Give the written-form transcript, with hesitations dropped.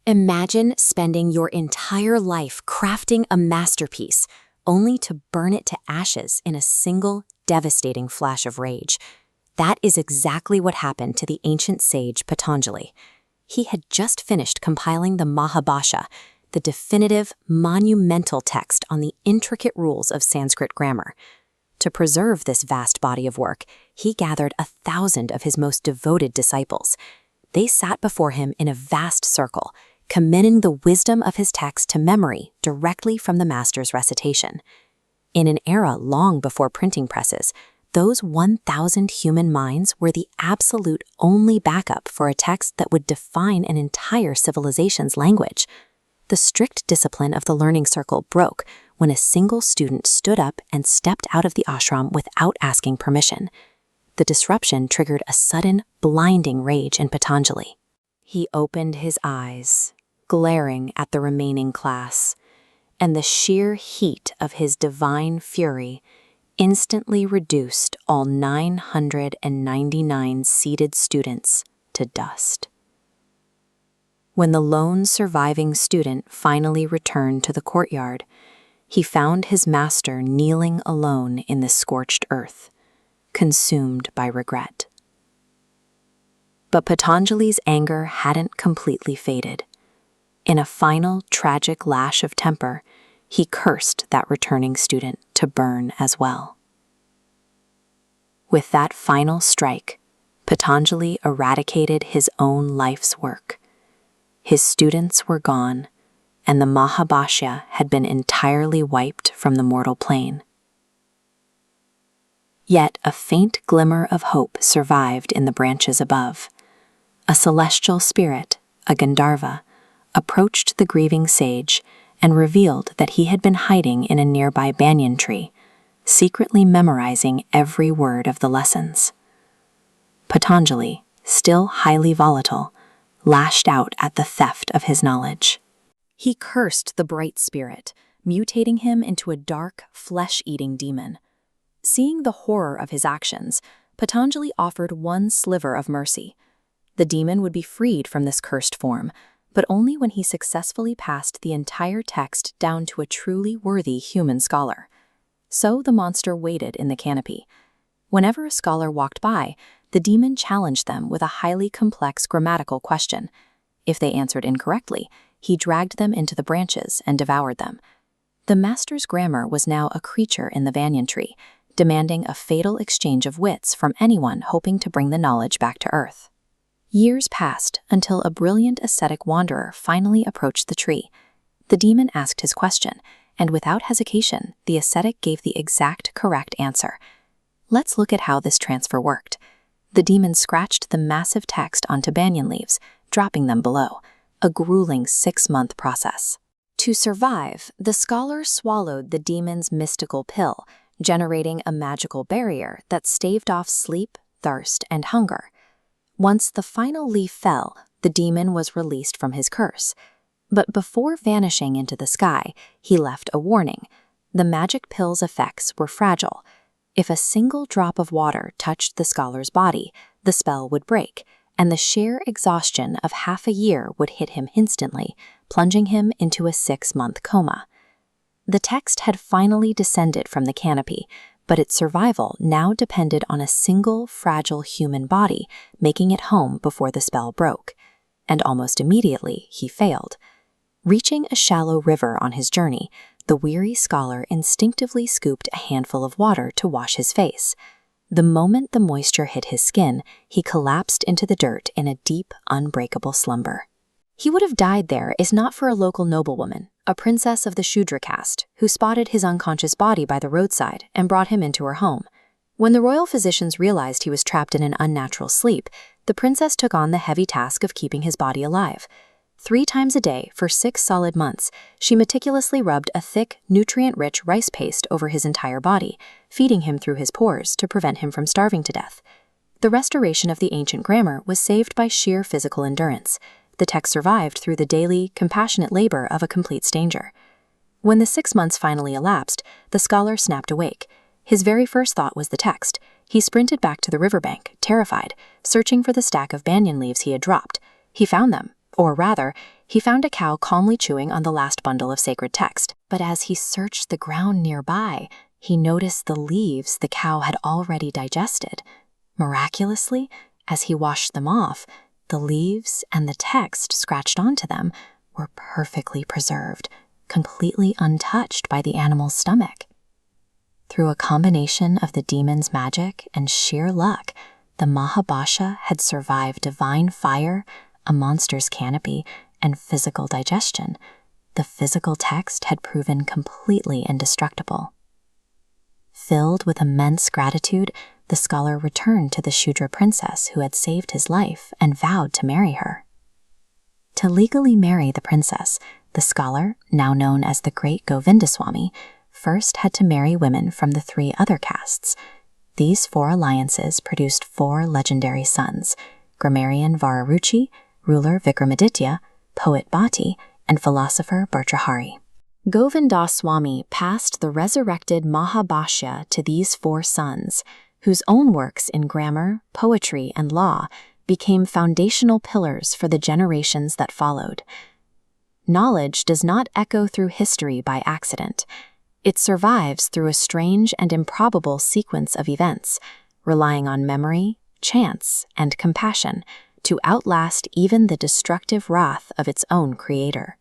Imagine spending your entire life crafting a masterpiece, only to burn it to ashes in a single, devastating flash of rage. That is exactly what happened to the ancient sage Patanjali. He had just finished compiling the Mahabhashya, the definitive, monumental text on the intricate rules of Sanskrit grammar. To preserve this vast body of work, he gathered 1,000 of his most devoted disciples. They sat before him in a vast circle, committing the wisdom of his text to memory directly from the master's recitation. In an era long before printing presses, those 1,000 human minds were the absolute only backup for a text that would define an entire civilization's language. The strict discipline of the learning circle broke when a single student stood up and stepped out of the ashram without asking permission. The disruption triggered a sudden, blinding rage in Patanjali. He opened his eyes, glaring at the remaining class, and the sheer heat of his divine fury instantly reduced all 999 seated students to dust. When the lone surviving student finally returned to the courtyard, he found his master kneeling alone in the scorched earth, consumed by regret. But Patanjali's anger hadn't completely faded. In a final tragic lash of temper, he cursed that returning student to burn as well. With that final strike, Patanjali eradicated his own life's work. His students were gone, and the Mahabhashya had been entirely wiped from the mortal plane. Yet a faint glimmer of hope survived in the branches above. A celestial spirit, a Gandharva, approached the grieving sage and revealed that he had been hiding in a nearby banyan tree, secretly memorizing every word of the lessons. Patanjali, still highly volatile, lashed out at the theft of his knowledge. He cursed the bright spirit, mutating him into a dark, flesh-eating demon. Seeing the horror of his actions, Patanjali offered one sliver of mercy. The demon would be freed from this cursed form, but only when he successfully passed the entire text down to a truly worthy human scholar. So the monster waited in the canopy. Whenever a scholar walked by, the demon challenged them with a highly complex grammatical question. If they answered incorrectly, he dragged them into the branches and devoured them. The master's grammar was now a creature in the banyan tree, demanding a fatal exchange of wits from anyone hoping to bring the knowledge back to earth. Years passed until a brilliant ascetic wanderer finally approached the tree. The demon asked his question, and without hesitation, the ascetic gave the exact correct answer. Let's look at how this transfer worked. The demon scratched the massive text onto banyan leaves, dropping them below, a grueling 6-month process. To survive, the scholar swallowed the demon's mystical pill, generating a magical barrier that staved off sleep, thirst, and hunger. Once the final leaf fell, the demon was released from his curse. But before vanishing into the sky, he left a warning. The magic pill's effects were fragile. If a single drop of water touched the scholar's body, the spell would break, and the sheer exhaustion of half a year would hit him instantly, plunging him into a 6-month coma. The text had finally descended from the canopy, but its survival now depended on a single fragile human body making it home before the spell broke. And almost immediately, he failed. Reaching a shallow river on his journey, the weary scholar instinctively scooped a handful of water to wash his face. The moment the moisture hit his skin, he collapsed into the dirt in a deep, unbreakable slumber. He would have died there if not for a local noblewoman, a princess of the Shudra caste, who spotted his unconscious body by the roadside and brought him into her home. When the royal physicians realized he was trapped in an unnatural sleep, the princess took on the heavy task of keeping his body alive. 3 times a day for 6 solid months, she meticulously rubbed a thick, nutrient-rich rice paste over his entire body, feeding him through his pores to prevent him from starving to death. The restoration of the ancient grammar was saved by sheer physical endurance. The text survived through the daily, compassionate labor of a complete stranger. When the 6 months finally elapsed, the scholar snapped awake. His very first thought was the text. He sprinted back to the riverbank, terrified, searching for the stack of banyan leaves he had dropped. He found them, or rather, He found a cow calmly chewing on the last bundle of sacred text, but as he searched the ground nearby, he noticed the leaves the cow had already digested. Miraculously, as he washed them off, the leaves and the text scratched onto them were perfectly preserved, completely untouched by the animal's stomach. Through a combination of the demon's magic and sheer luck, the Mahabhashya had survived divine fire, a monster's canopy, and physical digestion. The physical text had proven completely indestructible. Filled with immense gratitude, the scholar returned to the Shudra princess who had saved his life and vowed to marry her. To legally marry the princess, the scholar, now known as the great Govinda Swami, first had to marry women from the 3 other castes. These 4 alliances produced 4 legendary sons: grammarian Vararuchi, ruler Vikramaditya, poet Bhatti, and philosopher Bhartruhari. Govinda Swami passed the resurrected Mahabhashya to these 4 sons, whose own works in grammar, poetry, and law became foundational pillars for the generations that followed. Knowledge does not echo through history by accident. It survives through a strange and improbable sequence of events, relying on memory, chance, and compassion to outlast even the destructive wrath of its own creator.